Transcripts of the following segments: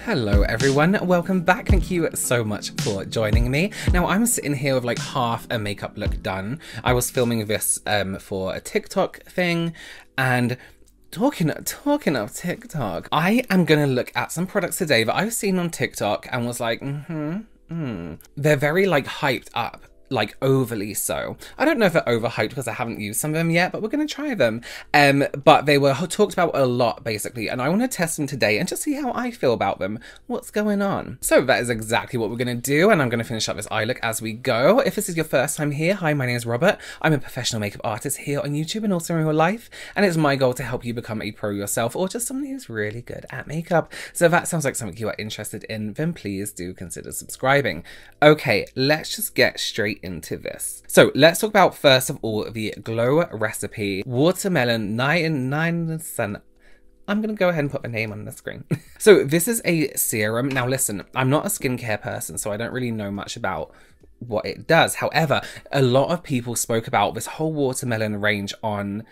Hello everyone, welcome back. Thank you so much for joining me. Now I'm sitting here with like half a makeup look done. I was filming this for a TikTok thing, and talking of TikTok, I am gonna look at some products today that I've seen on TikTok and was like, they're very like hyped up. Like overly so. I don't know if they're overhyped because I haven't used some of them yet, but we're going to try them. But they were talked about a lot basically, and I want to test them today and just see how I feel about them. What's going on? So that is exactly what we're going to do, and I'm going to finish up this eye look as we go. If this is your first time here, hi, my name is Robert. I'm a professional makeup artist here on YouTube and also in real life, and it's my goal to help you become a pro yourself or just someone who's really good at makeup. So if that sounds like something you are interested in, then please do consider subscribing. Okay, let's just get straight into this. So let's talk about first of all the Glow Recipe Watermelon 99%. I'm going to go ahead and put the name on the screen. So this is a serum. Now listen, I'm not a skincare person, so I don't really know much about what it does. However, a lot of people spoke about this whole watermelon range on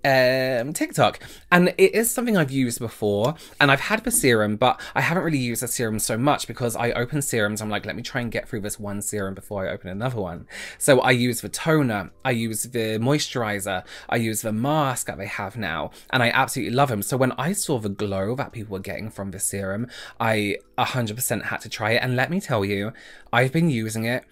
TikTok, and it is something I've used before, and I've had the serum, but I haven't really used the serum so much because I open serums, I'm like, let me try and get through this one serum before I open another one. So I use the toner, I use the moisturizer, I use the mask that they have now, and I absolutely love them. So when I saw the glow that people were getting from the serum, I 100% had to try it, and let me tell you, I've been using it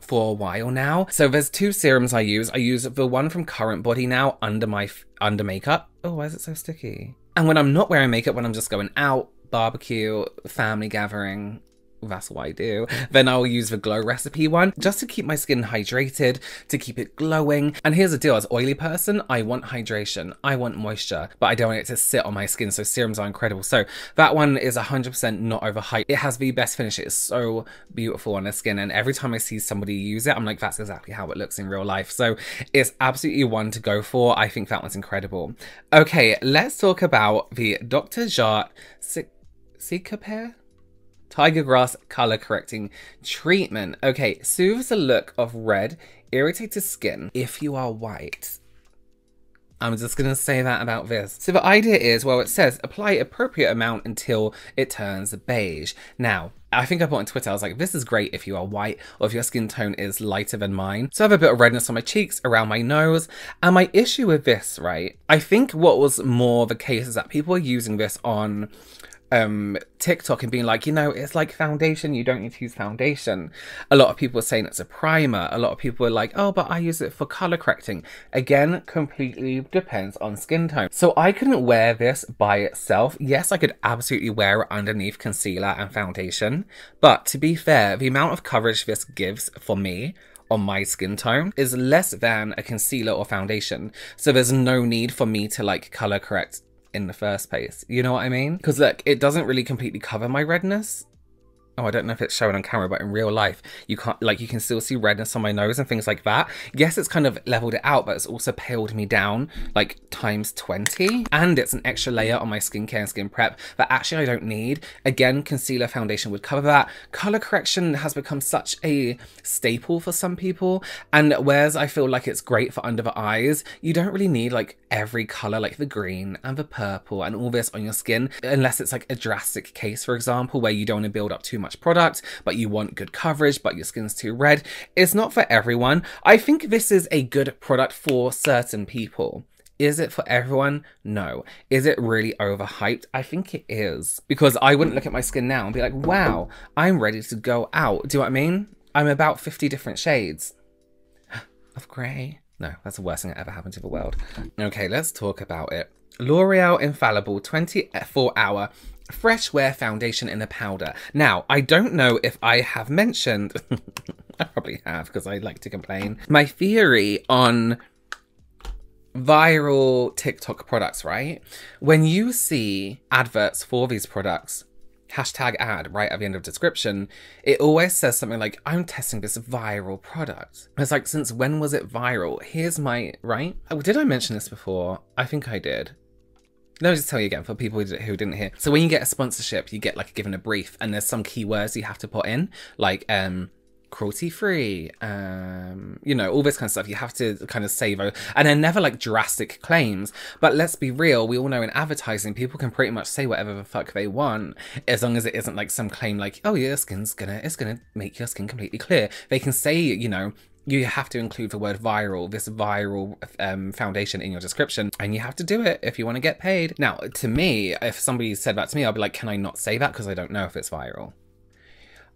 for a while now. So there's two serums I use. I use the one from Current Body now under makeup. Oh, why is it so sticky? And when I'm not wearing makeup, when I'm just going out, barbecue, family gathering, that's what I do, then I'll use the Glow Recipe one just to keep my skin hydrated, to keep it glowing. And here's the deal, as an oily person, I want hydration, I want moisture, but I don't want it to sit on my skin, so serums are incredible. So that one is 100% not overhyped. It has the best finish. It is so beautiful on the skin, and every time I see somebody use it, I'm like, that's exactly how it looks in real life. So it's absolutely one to go for. I think that one's incredible. Okay, let's talk about the Dr. Jart Cicapair Tiger Grass Color Correcting Treatment. Okay, soothes the look of red, irritated skin if you are white. I'm just going to say that about this. So the idea is, well, it says apply appropriate amount until it turns beige. Now, I think I put on Twitter, I was like, this is great if you are white or if your skin tone is lighter than mine. So I have a bit of redness on my cheeks, around my nose. And my issue with this, right, I think what was more the case is that people are using this on TikTok and being like, you know, it's like foundation, you don't need to use foundation. A lot of people are saying it's a primer. A lot of people are like, oh, but I use it for color correcting. Again, completely depends on skin tone. So I couldn't wear this by itself. Yes, I could absolutely wear it underneath concealer and foundation, but to be fair, the amount of coverage this gives for me on my skin tone is less than a concealer or foundation. So there's no need for me to like color correct in the first place. You know what I mean? Because look, it doesn't really completely cover my redness. Oh, I don't know if it's showing on camera, but in real life, you can't, like, you can still see redness on my nose and things like that. Yes, it's kind of leveled it out, but it's also paled me down like times 20. And it's an extra layer on my skincare and skin prep that actually I don't need. Again, concealer, foundation would cover that. Color correction has become such a staple for some people. And whereas I feel like it's great for under the eyes, you don't really need like every color, like the green and the purple and all this on your skin, unless it's like a drastic case, for example, where you don't want to build up too much product, but you want good coverage, but your skin's too red. It's not for everyone. I think this is a good product for certain people. Is it for everyone? No. Is it really overhyped? I think it is. Because I wouldn't look at my skin now and be like, wow, I'm ready to go out. Do you know what I mean? I'm about 50 different shades of grey. No, that's the worst thing that ever happened to the world. Okay, let's talk about it. L'Oreal Infallible 24-hour Fresh Wear Foundation in a powder. Now, I don't know if I have mentioned, I probably have because I like to complain, my theory on viral TikTok products, right? When you see adverts for these products, hashtag ad right at the end of description, it always says something like, I'm testing this viral product. It's like, since when was it viral? Here's my, right? Oh, did I mention this before? I think I did. Let me just tell you again for people who didn't hear. So when you get a sponsorship, you get like given a brief and there's some keywords you have to put in, like cruelty free, you know, all this kind of stuff. You have to kind of savour, and they're never like drastic claims. But let's be real, we all know in advertising, people can pretty much say whatever the fuck they want, as long as it isn't like some claim like, oh, your skin's it's gonna make your skin completely clear. They can say, you know, you have to include the word viral, this viral foundation in your description, and you have to do it if you want to get paid. Now, to me, if somebody said that to me, I'll be like, can I not say that because I don't know if it's viral?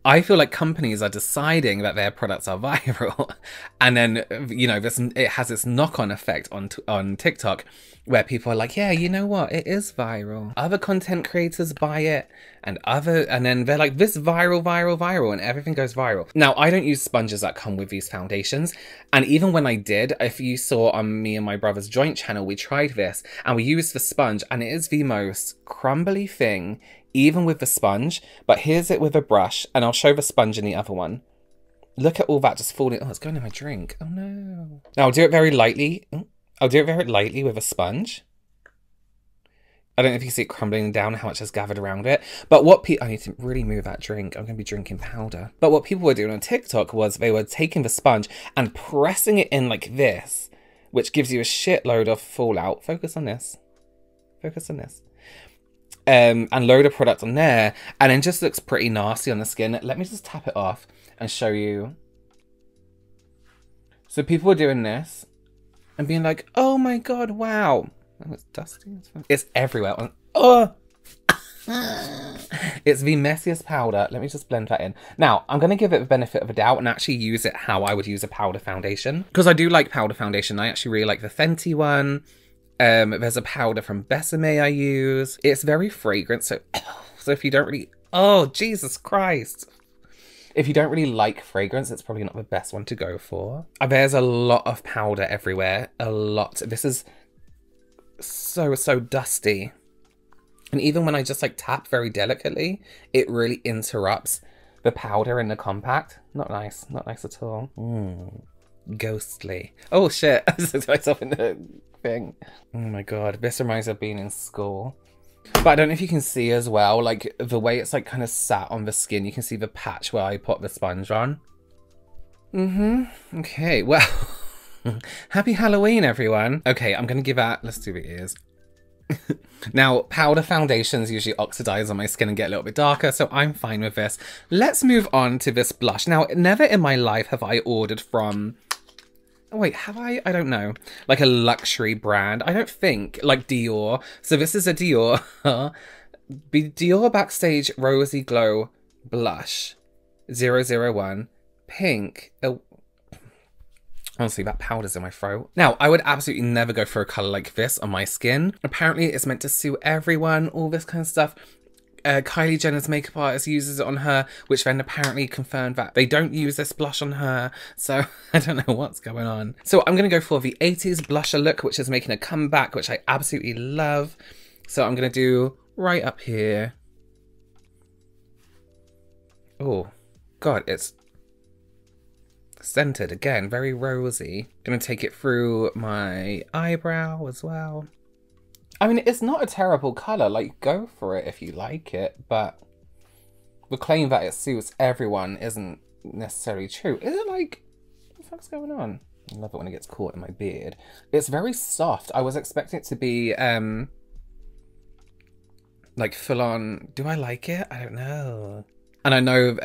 I feel like companies are deciding that their products are viral, and then, you know, it has this knock-on effect on TikTok where people are like, yeah, you know what, it is viral. Other content creators buy it, and then they're like, this viral, and everything goes viral. Now, I don't use sponges that come with these foundations, and even when I did, if you saw on me and my brother's joint channel, we tried this, and we used the sponge, and it is the most crumbly thing, even with the sponge. But here's it with a brush, and I'll show the sponge in the other one. Look at all that just falling. Oh, it's going in my drink. Oh no. Now I'll do it very lightly. I'll do it very lightly with a sponge. I don't know if you can see it crumbling down, how much has gathered around it. But I need to really move that drink. I'm going to be drinking powder. But what people were doing on TikTok was they were taking the sponge and pressing it in like this, which gives you a shitload of fallout. Focus on this. Focus on this. And load of product on there, and then just looks pretty nasty on the skin. Let me just tap it off and show you. So people were doing this and being like, oh my god, wow. Oh, it's dusty. It's everywhere. Oh! It's the messiest powder. Let me just blend that in. Now, I'm going to give it the benefit of a doubt and actually use it how I would use a powder foundation. Because I do like powder foundation. I actually really like the Fenty one. There's a powder from Besame I use. It's very fragrant, so if you don't really... Oh, Jesus Christ. If you don't really like fragrance, it's probably not the best one to go for. There's a lot of powder everywhere. A lot. This is so dusty. And even when I just like tap very delicately, it really interrupts the powder in the compact. Not nice. Not nice at all. Ghostly. Oh shit. I just looked myself in the thing. Oh my god. This reminds me of being in school. But I don't know if you can see as well, like the way it's like kind of sat on the skin. You can see the patch where I put the sponge on. Okay, well. Happy Halloween, everyone. Okay, I'm going to give that... Let's do the ears. Now, powder foundations usually oxidize on my skin and get a little bit darker, so I'm fine with this. Let's move on to this blush. Now, never in my life have I ordered from... Oh, wait, have I? I don't know. Like a luxury brand. I don't think. Like Dior. So this is a Dior. Dior Backstage Rosy Glow Blush. 001. Pink. Oh. Honestly, that powder's in my throat. Now, I would absolutely never go for a colour like this on my skin. Apparently, it's meant to suit everyone, all this kind of stuff. Kylie Jenner's makeup artist uses it on her, which then apparently confirmed that they don't use this blush on her. So, I don't know what's going on. So, I'm going to go for the 80s blusher look, which is making a comeback, which I absolutely love. So, I'm going to do right up here. Oh, God, it's... scented again, very rosy. Gonna take it through my eyebrow as well. I mean, it's not a terrible colour, like go for it if you like it, but the claim that it suits everyone isn't necessarily true. Is it like, what the fuck's going on? I love it when it gets caught in my beard. It's very soft. I was expecting it to be like full on. Do I like it? I don't know. And I know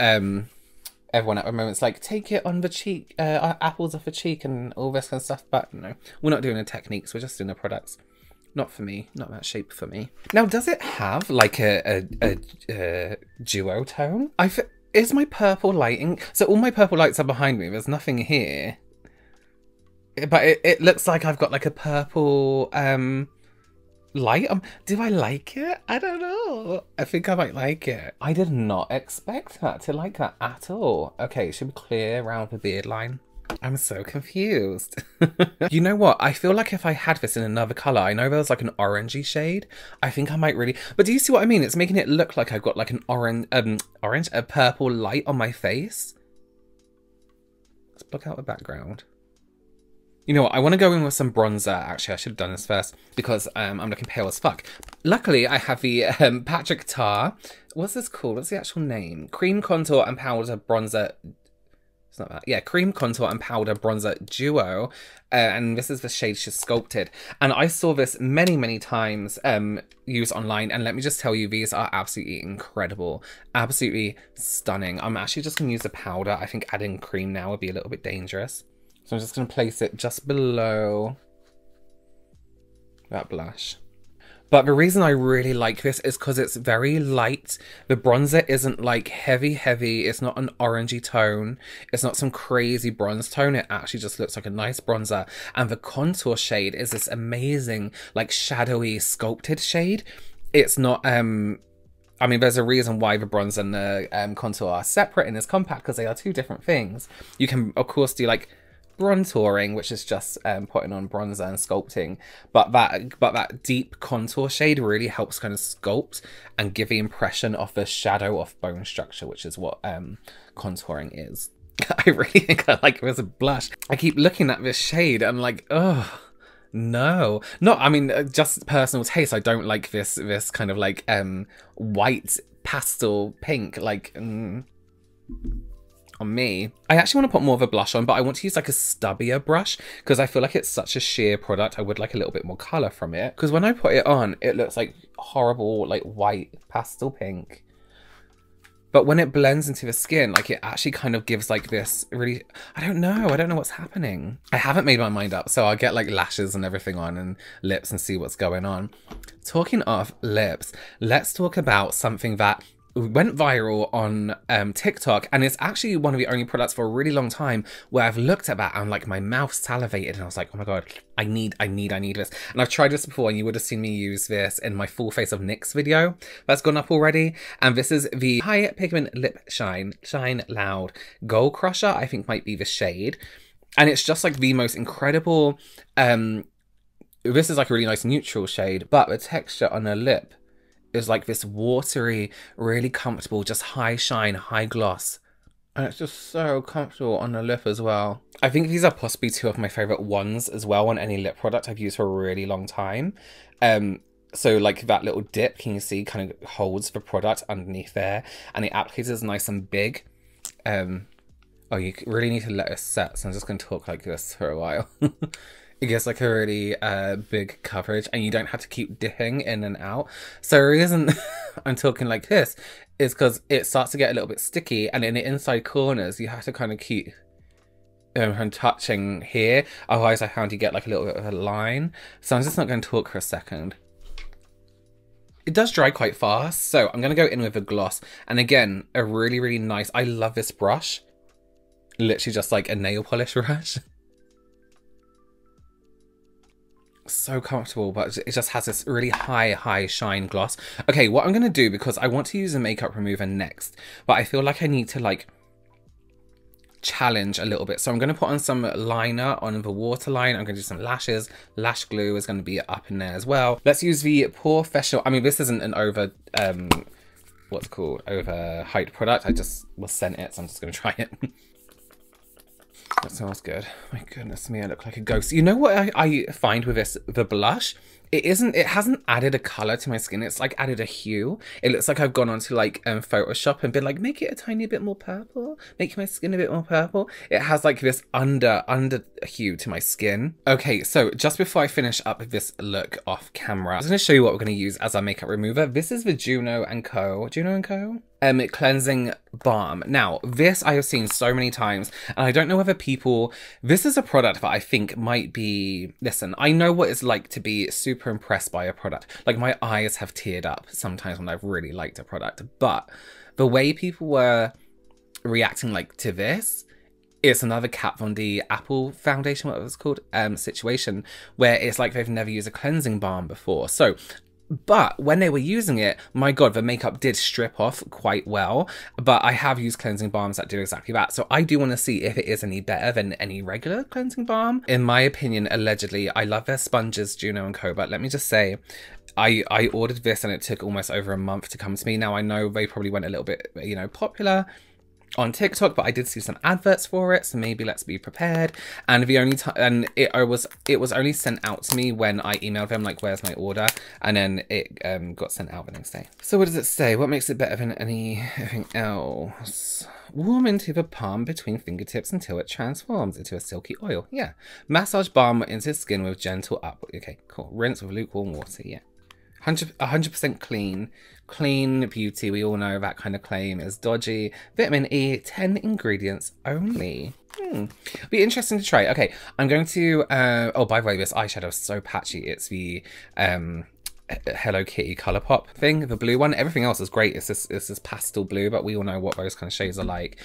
everyone at the moment's like, take it on the cheek, apples off the cheek and all this kind of stuff. But no, we're not doing the techniques. We're just doing the products. Not for me. Not that shape for me. Now, does it have like a duotone? Is my purple lighting... So all my purple lights are behind me. There's nothing here. But it looks like I've got like a purple light. Do I like it? I don't know. I think I might like it. I did not expect that to like that at all. Okay, it should be clear around the beard line. I'm so confused. You know what? I feel like if I had this in another colour, I know there was like an orangey shade. I think I might really... But do you see what I mean? It's making it look like I've got like an a purple light on my face. Let's block out the background. You know what, I want to go in with some bronzer. Actually, I should have done this first because I'm looking pale as fuck. Luckily, I have the Patrick Ta. What's this called? What's the actual name? Cream Contour and Powder Bronzer It's not that. Yeah, cream contour and powder bronzer duo. And this is the shade She's Sculpted. And I saw this many, many times used online. And let me just tell you, these are absolutely incredible. Absolutely stunning. I'm actually just going to use the powder. I think adding cream now would be a little bit dangerous. So I'm just going to place it just below that blush. But the reason I really like this is because it's very light. The bronzer isn't like heavy. It's not an orangey tone. It's not some crazy bronze tone. It actually just looks like a nice bronzer. And the contour shade is this amazing, like shadowy, sculpted shade. It's not, I mean, there's a reason why the bronzer and the contour are separate in this compact, because they are two different things. You can, of course, do like bronzing, which is just putting on bronzer and sculpting, but that deep contour shade really helps kind of sculpt and give the impression of the shadow of bone structure, which is what contouring is. I really think I like it as a blush. I keep looking at this shade and like, oh no, I mean, just personal taste. I don't like this kind of like white pastel pink, like on me. I actually want to put more of a blush on, but I want to use like a stubbier brush because I feel like it's such a sheer product. I would like a little bit more color from it, because when I put it on, it looks like horrible, like white pastel pink. But when it blends into the skin, like it actually kind of gives like this really, I don't know what's happening. I haven't made my mind up, so I'll get like lashes and everything on and lips and see what's going on. Talking of lips, let's talk about something that went viral on TikTok, and it's actually one of the only products for a really long time where I've looked at that and like my mouth salivated and I was like, oh my god, I need this. And I've tried this before, and you would have seen me use this in my full face of NYX video that's gone up already. And this is the High Pigment Lip Shine Loud Gold Crusher, I think might be the shade. And it's just like the most incredible, this is like a really nice neutral shade, but the texture on her lip is like this watery, really comfortable, just high shine, high gloss. And it's just so comfortable on the lip as well. I think these are possibly two of my favorite ones as well on any lip product I've used for a really long time. So like that little dip, can you see, kind of holds the product underneath there, and the applicator is nice and big. Oh, you really need to let it set, so I'm just going to talk like this for a while. It gets like a really big coverage, and you don't have to keep dipping in and out. So the reason I'm talking like this is because it starts to get a little bit sticky, and in the inside corners you have to kind of keep touching here, otherwise I found you get like a little bit of a line. So I'm just not going to talk for a second. It does dry quite fast, so I'm going to go in with a gloss, and again, a really, really nice, I love this brush. Literally just like a nail polish brush. So comfortable, but it just has this really high shine gloss. Okay, what I'm going to do, because I want to use a makeup remover next, but I feel like I need to like challenge a little bit. So I'm going to put on some liner on the waterline. I'm going to do some lashes. Lash glue is going to be up in there as well. Let's use the POREfessional. I mean, this isn't an over overhyped product. I just was sent it, so I'm just going to try it. That smells good. My goodness me, I look like a ghost. You know what I find with this, the blush? It hasn't added a color to my skin. It's like added a hue. It looks like I've gone onto like Photoshop and been like, make it a tiny bit more purple. Make my skin a bit more purple. It has like this under hue to my skin. Okay, so just before I finish up this look off camera, I'm going to show you what we're going to use as our makeup remover. This is the Juno & Co. Cleansing balm. Now, this I have seen so many times, and I don't know whether this is a product that I think might be, listen, I know what it's like to be super impressed by a product. Like, my eyes have teared up sometimes when I've really liked a product, but the way people were reacting like to this, it's another Kat Von D Apple foundation, what it was called, situation, where it's like they've never used a cleansing balm before. So, but when they were using it, my god, the makeup did strip off quite well. But I have used cleansing balms that do exactly that. So I do want to see if it is any better than any regular cleansing balm. In my opinion, allegedly, I love their sponges, Juno & Co. But let me just say, I ordered this and it took almost over a month to come to me. Now, I know they probably went a little bit, you know, popular. on TikTok, but I did see some adverts for it, so maybe let's be prepared. And the only time, and it was only sent out to me when I emailed them like, where's my order, and then it got sent out the next day. So what does it say? What makes it better than anything else? Warm into the palm between fingertips until it transforms into a silky oil. Yeah. Massage balm into skin with gentle up. Okay, cool. Rinse with lukewarm water. Yeah. 100% clean beauty. We all know that kind of claim is dodgy. Vitamin E, 10 ingredients only. Be interesting to try. Okay, I'm going to oh, by the way, this eyeshadow is so patchy. It's the Hello Kitty Colourpop thing, the blue one. Everything else is great. It's this pastel blue, but we all know what those kind of shades are like.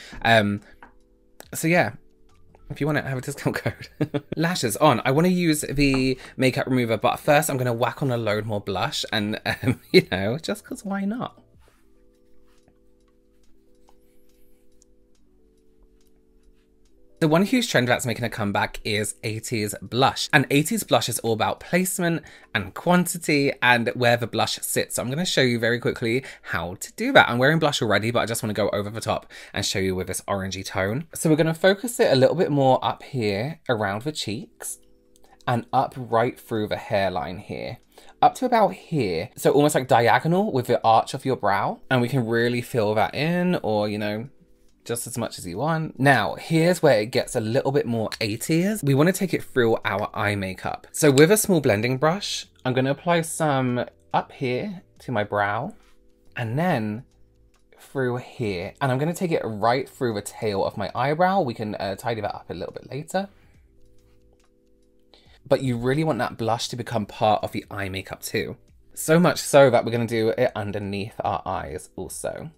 So yeah, if you want to have a discount code. Lashes on. I want to use the makeup remover, but first I'm going to whack on a load more blush, and you know, just because why not? The one huge trend that's making a comeback is 80s blush. And 80s blush is all about placement and quantity and where the blush sits. So I'm going to show you very quickly how to do that. I'm wearing blush already, but I just want to go over the top and show you with this orangey tone. So we're going to focus it a little bit more up here around the cheeks and up right through the hairline here. Up to about here. So almost like diagonal with the arch of your brow. And we can really fill that in, or, you know, just as much as you want. Now, here's where it gets a little bit more 80s. We want to take it through our eye makeup. So with a small blending brush, I'm going to apply some up here to my brow and then through here. And I'm going to take it right through the tail of my eyebrow. We can tidy that up a little bit later. But you really want that blush to become part of the eye makeup too. So much so that we're going to do it underneath our eyes also.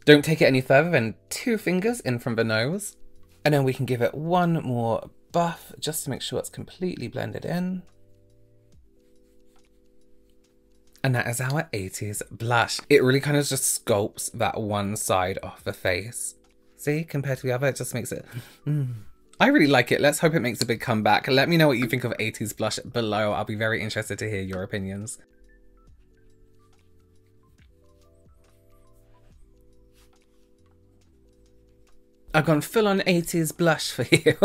Don't take it any further than 2 fingers in from the nose. And then we can give it one more buff just to make sure it's completely blended in. And that is our 80s blush. It really kind of just sculpts that one side of the face. See, compared to the other, it just makes it... I really like it. Let's hope it makes a big comeback. Let me know what you think of 80s blush below. I'll be very interested to hear your opinions. I've gone full on 80s blush for you.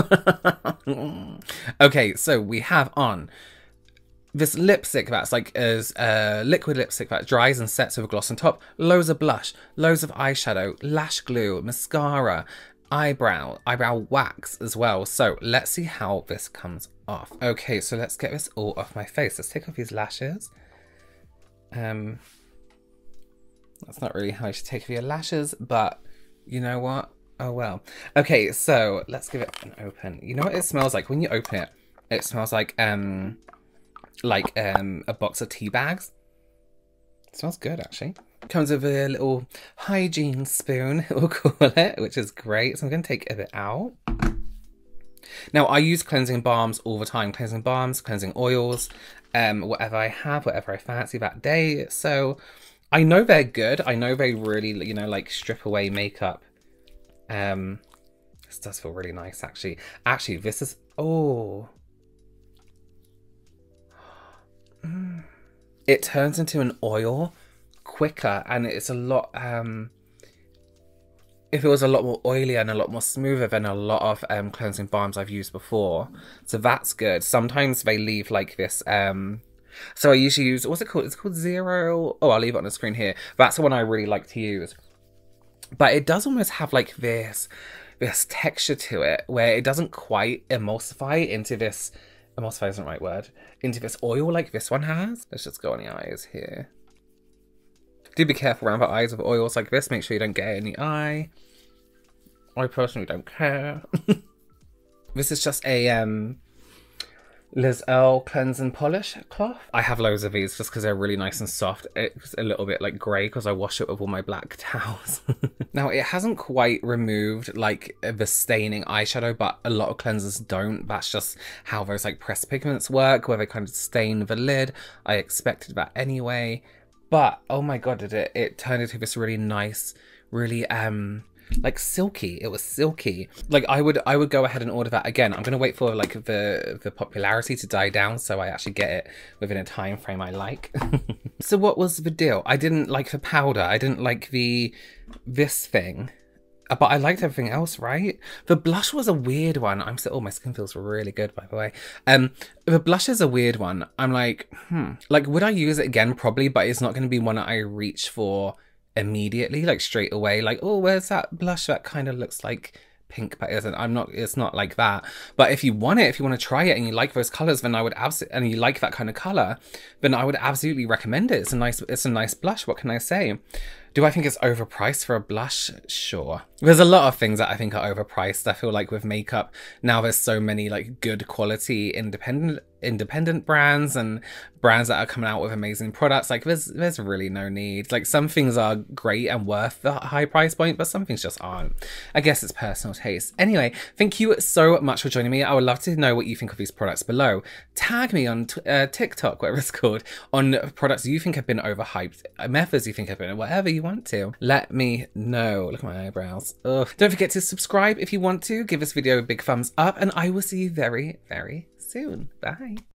Okay, so we have on this lipstick that's like a liquid lipstick that dries and sets with a gloss on top. Loads of blush, loads of eyeshadow, lash glue, mascara, eyebrow wax as well. So let's see how this comes off. Okay, so let's get this all off my face. Let's take off these lashes. That's not really how you should take off your lashes, but you know what? Oh well. Okay, so let's give it an open. You know what it smells like when you open it? It smells like a box of tea bags. It smells good actually. Comes with a little hygiene spoon, we'll call it, which is great. So I'm going to take a bit out. Now I use cleansing balms all the time. Cleansing balms, cleansing oils, whatever I have, whatever I fancy that day. So I know they're good. I know they really, you know, like strip away makeup. This does feel really nice actually. Actually, this is, oh. It turns into an oil quicker, and it's a lot, if it was a lot more oily and a lot more smoother than a lot of cleansing balms I've used before. So that's good. Sometimes they leave like this, so I usually use, what's it called? It's called Zero. Oh, I'll leave it on the screen here. That's the one I really like to use. But it does almost have like this texture to it where it doesn't quite emulsify into this, emulsify isn't the right word, into this oil like this one has. Let's just go on the eyes here. Do be careful around the eyes with oils like this. Make sure you don't get it in the eye. I personally don't care. This is just a Liz Earle Cleanse and Polish cloth. I have loads of these just because they're really nice and soft. It's a little bit like grey because I wash it with all my black towels. Now it hasn't quite removed like the staining eyeshadow, but a lot of cleansers don't. That's just how those like pressed pigments work, where they kind of stain the lid. I expected that anyway. But oh my god, did it turned into this really nice, really like silky. It was silky. Like I would go ahead and order that again. I'm gonna wait for like the popularity to die down so I actually get it within a time frame I like. So what was the deal? I didn't like the powder. I didn't like this thing. But I liked everything else, right? The blush was a weird one. I'm still, oh, my skin feels really good, by the way. The blush is a weird one. I'm like, like, would I use it again? Probably, but it's not going to be one that I reach for immediately, like straight away. Like, oh, where's that blush that kind of looks like pink, but isn't? It's not like that. But if you want it, if you want to try it and you like those colors, then I would absolutely, and you like that kind of color, then I would absolutely recommend it. It's a nice blush. What can I say? Do I think it's overpriced for a blush? Sure. There's a lot of things that I think are overpriced. I feel like with makeup, now there's so many like good quality independent brands and brands that are coming out with amazing products. Like there's really no need. Like some things are great and worth the high price point, but some things just aren't. I guess it's personal taste. Anyway, thank you so much for joining me. I would love to know what you think of these products below. Tag me on TikTok, whatever it's called, on products you think have been overhyped, methods you think have been, whatever you want to. Let me know. Look at my eyebrows. Ugh. Don't forget to subscribe if you want to. Give this video a big thumbs up, and I will see you very, very soon. Bye.